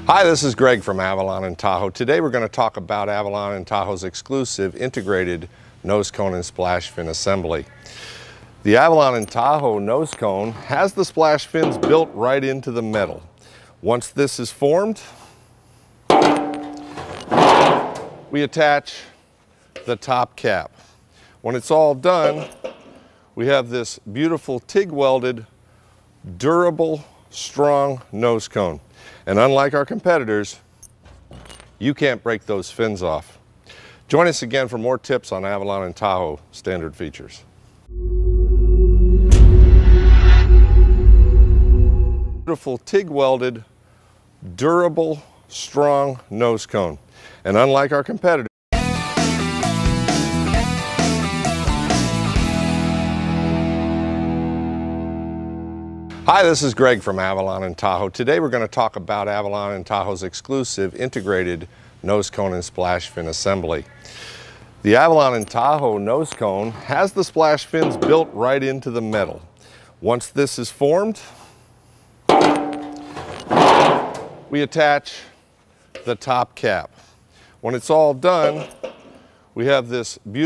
Hi, this is Greg from Avalon and Tahoe. Today we're going to talk about Avalon and Tahoe's exclusive integrated nose cone and splash fin assembly. The Avalon and Tahoe nose cone has the splash fins built right into the metal. Once this is formed, we attach the top cap. When it's all done, we have this beautiful TIG welded, durable, strong nose cone. And unlike our competitors, you can't break those fins off. Join us again for more tips on Avalon and Tahoe standard features. Beautiful TIG welded, durable, strong nose cone. And unlike our competitors, hi, this is Greg from Avalon and Tahoe. Today we're going to talk about Avalon and Tahoe's exclusive integrated nose cone and splash fin assembly. The Avalon and Tahoe nose cone has the splash fins built right into the metal. Once this is formed, we attach the top cap. When it's all done, we have this beautiful